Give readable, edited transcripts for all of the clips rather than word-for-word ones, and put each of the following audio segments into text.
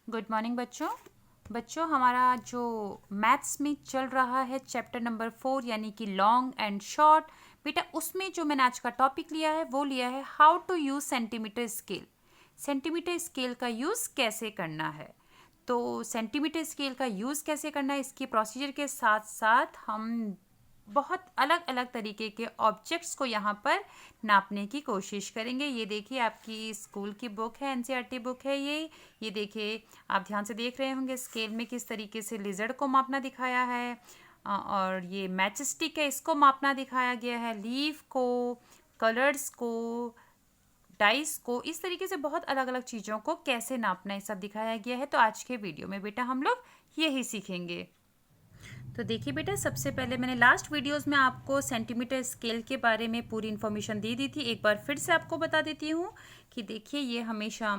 Good morning बच्चों। बच्चों हमारा जो मैथ्स में चल रहा है चैप्टर नंबर 4 यानी कि लॉन्ग एंड शॉर्ट, बेटा उसमें जो मैंने आज का टॉपिक लिया है वो लिया है how to use centimetre scale. Centimetre scale का यूज़ कैसे करना है। तो सेंटीमीटर स्केल का यूज़ कैसे करना है इसके प्रोसीजर के साथ साथ हम बहुत अलग अलग तरीके के ऑब्जेक्ट्स को यहाँ पर नापने की कोशिश करेंगे। ये देखिए आपकी स्कूल की बुक है, एनसीईआरटी बुक है ये देखिए आप ध्यान से देख रहे होंगे स्केल में किस तरीके से लिजर्ड को मापना दिखाया है। और ये मैच स्टिक है, इसको मापना दिखाया गया है, लीफ को, कलर्स को, डाइस को, इस तरीके से बहुत अलग अलग चीज़ों को कैसे नापना है सब दिखाया गया है। तो आज के वीडियो में बेटा हम लोग यही सीखेंगे। तो देखिए बेटा, सबसे पहले मैंने लास्ट वीडियोस में आपको सेंटीमीटर स्केल के बारे में पूरी इन्फॉर्मेशन दे दी थी। एक बार फिर से आपको बता देती हूँ कि देखिए ये हमेशा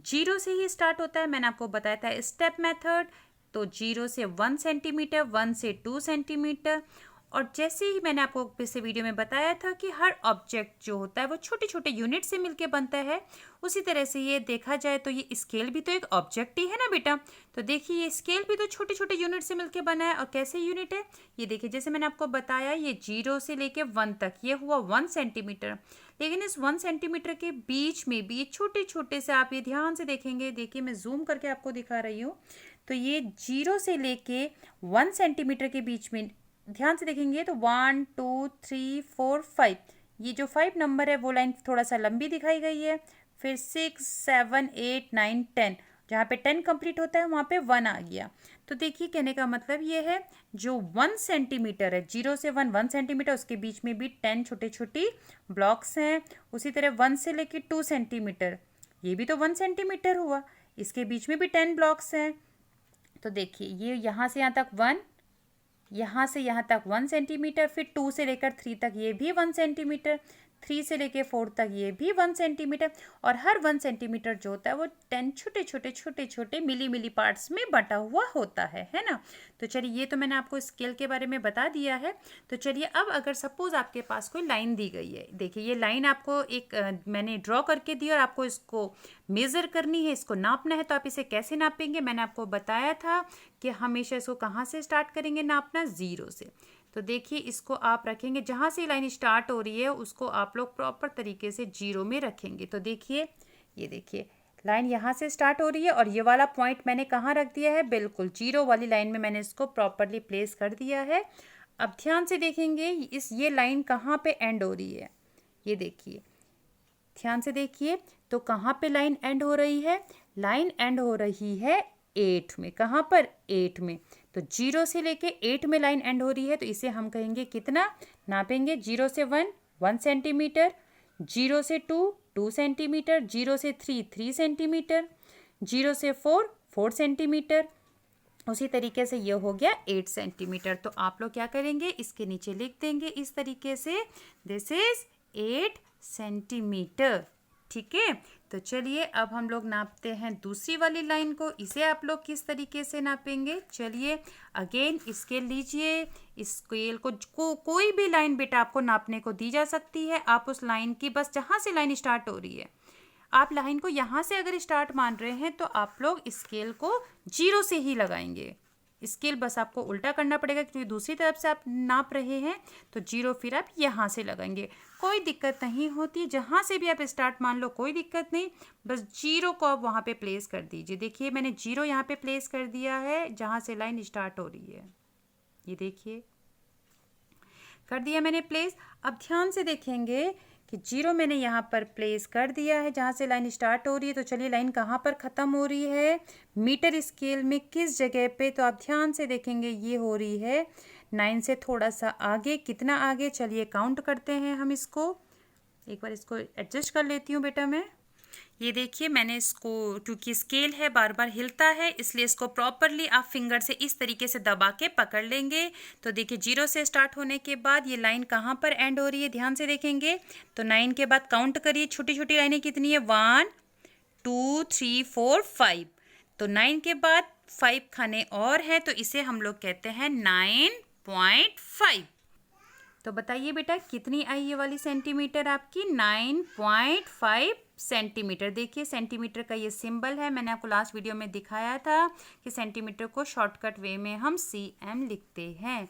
0 से ही स्टार्ट होता है। मैंने आपको बताया था स्टेप मेथड। तो 0 से 1 सेंटीमीटर, 1 से 2 सेंटीमीटर, और जैसे ही मैंने आपको पिछले वीडियो में बताया था कि हर ऑब्जेक्ट जो होता है वो छोटे छोटे यूनिट से मिलके बनता है, उसी तरह से ये देखा जाए तो ये स्केल भी तो एक ऑब्जेक्ट ही है ना बेटा। तो देखिए ये स्केल भी तो छोटे छोटे यूनिट से मिलके बना है। और कैसे यूनिट है ये देखिए, जैसे मैंने आपको बताया ये 0 से लेके 1 तक ये हुआ 1 सेंटीमीटर। लेकिन इस 1 सेंटीमीटर के बीच में भी छोटे छोटे से, आप ये ध्यान से देखेंगे, देखिए मैं जूम करके आपको दिखा रही हूँ। तो ये 0 से लेके 1 सेंटीमीटर के बीच में ध्यान से देखेंगे तो 1 2 3 4 5, ये जो 5 नंबर है वो लाइन थोड़ा सा लंबी दिखाई गई है। फिर 6 7 8 9 10, जहाँ पे 10 कंप्लीट होता है वहाँ पे 1 आ गया। तो देखिए कहने का मतलब ये है जो 1 सेंटीमीटर है, 0 से 1 सेंटीमीटर, उसके बीच में भी 10 छोटे छोटी ब्लॉक्स हैं। उसी तरह 1 से लेके 2 सेंटीमीटर, ये भी तो 1 सेंटीमीटर हुआ, इसके बीच में भी 10 ब्लॉक्स हैं। तो देखिए ये यहाँ से यहाँ तक 1, यहाँ से यहाँ तक 1 सेंटीमीटर, फिर 2 से लेकर 3 तक ये भी 1 सेंटीमीटर, 3 से लेकर 4 तक ये भी 1 सेंटीमीटर, और हर 1 सेंटीमीटर जो होता है वो 10 छोटे छोटे छोटे छोटे मिली पार्ट्स में बटा हुआ होता है ना। तो चलिए ये तो मैंने आपको स्केल के बारे में बता दिया है। तो चलिए अब अगर सपोज आपके पास कोई लाइन दी गई है, देखिए ये लाइन आपको एक मैंने ड्रॉ करके दी और आपको इसको मेज़र करनी है, इसको नापना है। तो आप इसे कैसे नापेंगे, मैंने आपको बताया था कि हमेशा इसको कहाँ से स्टार्ट करेंगे नापना, 0 से। तो देखिए इसको आप रखेंगे जहाँ से लाइन स्टार्ट हो रही है उसको आप लोग प्रॉपर तरीके से 0 में रखेंगे। तो देखिए ये देखिए लाइन यहाँ से स्टार्ट हो रही है और ये वाला पॉइंट मैंने कहाँ रख दिया है, बिल्कुल 0 वाली लाइन में मैंने इसको प्रॉपरली प्लेस कर दिया है। अब ध्यान से देखेंगे ये लाइन कहाँ पे एंड हो रही है, ये देखिए ध्यान से देखिए। तो कहाँ पे लाइन एंड हो रही है, लाइन एंड हो रही है 8 में। कहाँ पर, 8 में। तो 0 से लेके 8 में लाइन एंड हो रही है, तो इसे हम कहेंगे कितना, नापेंगे 0 से 1 सेंटीमीटर, 0 से 2 सेंटीमीटर, 0 से 3 सेंटीमीटर, 0 से 4 सेंटीमीटर, उसी तरीके से ये हो गया 8 सेंटीमीटर। तो आप लोग क्या करेंगे, इसके नीचे लिख देंगे इस तरीके से, दिस इज 8 सेंटीमीटर। ठीक है। तो चलिए अब हम लोग नापते हैं दूसरी वाली लाइन को, इसे आप लोग किस तरीके से नापेंगे। चलिए अगेन स्केल लीजिए, स्केल को कोई भी लाइन बेटा आपको नापने को दी जा सकती है। आप उस लाइन की बस जहाँ से लाइन स्टार्ट हो रही है, आप लाइन को यहाँ से अगर स्टार्ट मान रहे हैं तो आप लोग स्केल को 0 से ही लगाएंगे। स्केल बस आपको उल्टा करना पड़ेगा क्योंकि दूसरी तरफ से आप नाप रहे हैं। तो 0 फिर आप यहाँ से लगाएंगे, कोई दिक्कत नहीं होती, जहाँ से भी आप स्टार्ट मान लो कोई दिक्कत नहीं, बस 0 को आप वहाँ पे प्लेस कर दीजिए। देखिए मैंने 0 यहाँ पे प्लेस कर दिया है जहाँ से लाइन स्टार्ट हो रही है, ये देखिए कर दिया मैंने प्लेस। अब ध्यान से देखेंगे कि 0 मैंने यहाँ पर प्लेस कर दिया है जहाँ से लाइन स्टार्ट हो रही है। तो चलिए लाइन कहाँ पर ख़त्म हो रही है, मीटर स्केल में किस जगह पे, तो आप ध्यान से देखेंगे ये हो रही है 9 से थोड़ा सा आगे। कितना आगे, चलिए काउंट करते हैं हम इसको, एक बार इसको एडजस्ट कर लेती हूँ बेटा मैं। ये देखिए मैंने इसको, क्योंकि स्केल है बार बार हिलता है इसलिए इसको प्रॉपरली आप फिंगर से इस तरीके से दबा के पकड़ लेंगे। तो देखिए 0 से स्टार्ट होने के बाद ये लाइन कहाँ पर एंड हो रही है, ध्यान से देखेंगे। तो 9 के बाद काउंट करिए, छोटी छोटी लाइनें कितनी है, 1 2 3 4 5। तो 9 के बाद 5 खाने और है, तो इसे हम लोग कहते हैं 9.5। तो बताइए बेटा कितनी आई ये वाली सेंटीमीटर आपकी, 9.5 सेंटीमीटर। देखिए सेंटीमीटर का ये सिंबल है, मैंने आपको लास्ट वीडियो में दिखाया था कि सेंटीमीटर को शॉर्टकट वे में हम cm लिखते हैं।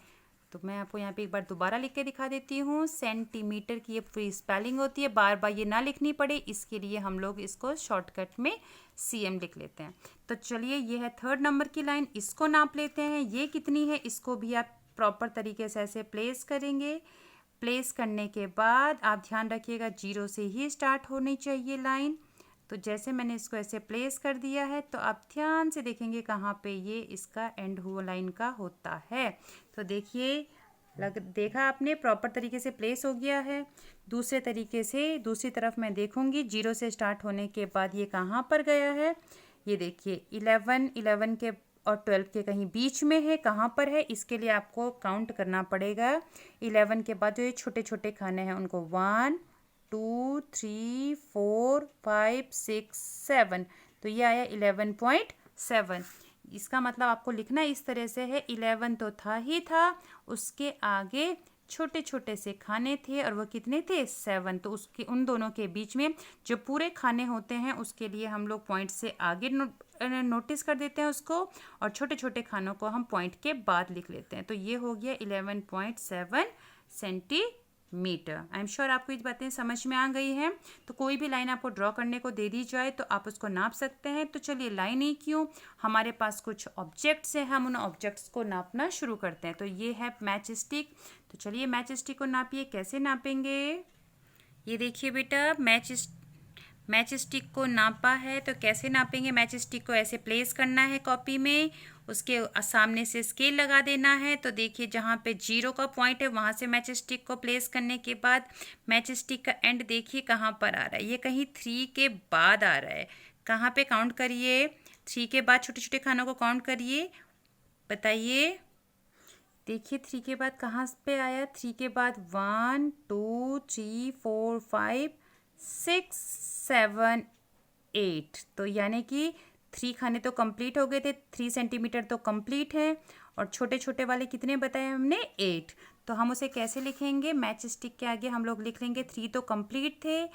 तो मैं आपको यहाँ पे एक बार दोबारा लिख के दिखा देती हूँ। सेंटीमीटर की ये पूरी स्पेलिंग होती है, बार बार ये ना लिखनी पड़े, इसके लिए हम लोग इसको शॉर्टकट में cm लिख लेते हैं। तो चलिए ये है 3rd नंबर की लाइन, इसको नाप लेते हैं। ये कितनी है इसको भी आप प्रॉपर तरीके से ऐसे प्लेस करेंगे। प्लेस करने के बाद आप ध्यान रखिएगा 0 से ही स्टार्ट होनी चाहिए लाइन। तो जैसे मैंने इसको ऐसे प्लेस कर दिया है तो आप ध्यान से देखेंगे कहाँ पे ये इसका एंड हुआ लाइन का होता है। तो देखिए देखा आपने, प्रॉपर तरीके से प्लेस हो गया है। दूसरे तरीके से दूसरी तरफ मैं देखूंगी 0 से स्टार्ट होने के बाद ये कहाँ पर गया है। ये देखिए 11 के और 12 के कहीं बीच में है, कहाँ पर है इसके लिए आपको काउंट करना पड़ेगा। 11 के बाद जो ये छोटे छोटे खाने हैं उनको 1 2 3 4 5 6 7, तो ये आया 11.7। इसका मतलब आपको लिखना इस तरह से है, 11 तो था ही था, उसके आगे छोटे छोटे से खाने थे और वो कितने थे 7। तो उसके उन दोनों के बीच में जो पूरे खाने होते हैं उसके लिए हम लोग पॉइंट से आगे नोटिस कर देते हैं उसको, और छोटे छोटे खानों को हम पॉइंट के बाद लिख लेते हैं। तो ये हो गया 11.7 सेंटीमीटर। आई एम श्योर आपको ये बातें समझ में आ गई हैं। तो कोई भी लाइन आपको ड्रॉ करने को दे दी जाए तो आप उसको नाप सकते हैं। तो चलिए लाइन ही क्यों, हमारे पास कुछ ऑब्जेक्ट्स हैं, हम उन ऑब्जेक्ट्स को नापना शुरू करते हैं। तो ये है मैच स्टिक। तो चलिए मैच स्टिक को नापिए। कैसे नापेंगे, ये देखिए बेटा, मैच स्टिक को नापा है तो कैसे नापेंगे। मैच स्टिक को ऐसे प्लेस करना है कॉपी में, उसके सामने से स्केल लगा देना है। तो देखिए जहाँ पे 0 का पॉइंट है वहाँ से मैच स्टिक को प्लेस करने के बाद मैच स्टिक का एंड देखिए कहाँ पर आ रहा है, ये कहीं 3 के बाद आ रहा है। कहाँ पे काउंट करिए, 3 के बाद छोटे छोटे खानों को काउंट करिए, बताइए। देखिए 3 के बाद कहाँ पे आया, 3 के बाद 1 2 3 4 5 6 7 8, तो यानी कि 3 खाने तो कंप्लीट हो गए थे, 3 सेंटीमीटर तो कंप्लीट है, और छोटे छोटे वाले कितने बताए हमने 8। तो हम उसे कैसे लिखेंगे, मैच स्टिक के आगे हम लोग लिख लेंगे 3 तो कंप्लीट थे,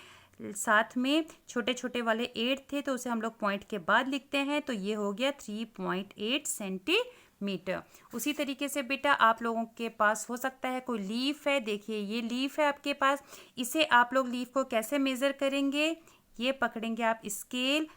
साथ में छोटे छोटे वाले 8 थे, तो उसे हम लोग पॉइंट के बाद लिखते हैं। तो ये हो गया 3.8 सेंटीमीटर। उसी तरीके से बेटा आप लोगों के पास हो सकता है कोई लीफ है, देखिए ये लीफ है आपके पास, इसे आप लोग लीफ को कैसे मेज़र करेंगे, ये पकड़ेंगे आप स्केल,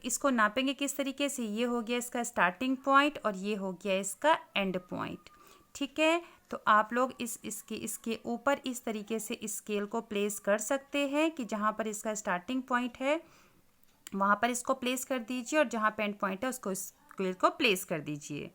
इसको नापेंगे किस तरीके से, ये हो गया इसका स्टार्टिंग पॉइंट और ये हो गया इसका एंड पॉइंट, ठीक है। तो आप लोग इसके ऊपर इस तरीके से स्केल को प्लेस कर सकते हैं कि जहाँ पर इसका स्टार्टिंग पॉइंट है वहाँ पर इसको प्लेस कर दीजिए, और जहाँ पे एंड पॉइंट है उसको स्केल को प्लेस कर दीजिए।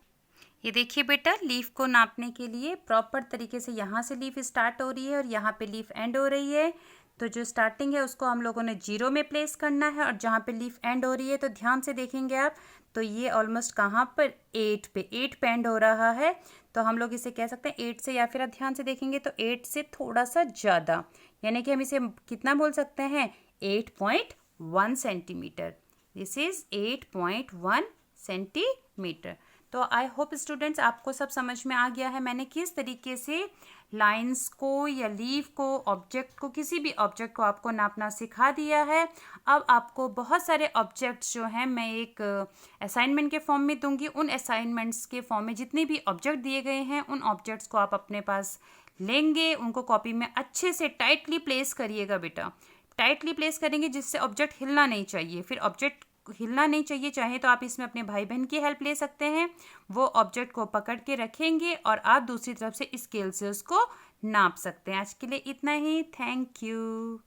ये देखिए बेटा, लीफ को नापने के लिए प्रॉपर तरीके से यहाँ से लीफ स्टार्ट हो रही है और यहाँ पे लीफ एंड हो रही है। तो जो स्टार्टिंग है उसको हम लोगों ने 0 में प्लेस करना है, और जहाँ पे लीफ एंड हो रही है तो ध्यान से देखेंगे आप, तो ये ऑलमोस्ट कहाँ पर 8 पे एंड हो रहा है। तो हम लोग इसे कह सकते हैं 8 से, या फिर आप ध्यान से देखेंगे तो 8 से थोड़ा सा ज़्यादा, यानी कि हम इसे कितना बोल सकते हैं 8.1 सेंटीमीटर। This is 8.1 centimetre. तो आई होप स्टूडेंट्स आपको सब समझ में आ गया है, मैंने किस तरीके से लाइंस को या लीफ को, ऑब्जेक्ट को, किसी भी ऑब्जेक्ट को आपको नापना सिखा दिया है। अब आपको बहुत सारे ऑब्जेक्ट्स जो हैं मैं एक असाइनमेंट के फॉर्म में दूंगी, उन असाइनमेंट्स के फॉर्म में जितने भी ऑब्जेक्ट दिए गए हैं उन ऑब्जेक्ट्स को आप अपने पास लेंगे, उनको कॉपी में अच्छे से टाइटली प्लेस करिएगा बेटा, टाइटली प्लेस करेंगे जिससे ऑब्जेक्ट हिलना नहीं चाहिए। फिर ऑब्जेक्ट हिलना नहीं चाहिए, चाहे तो आप इसमें अपने भाई बहन की हेल्प ले सकते हैं, वो ऑब्जेक्ट को पकड़ के रखेंगे और आप दूसरी तरफ से स्केल से उसको नाप सकते हैं। आज के लिए इतना ही, थैंक यू।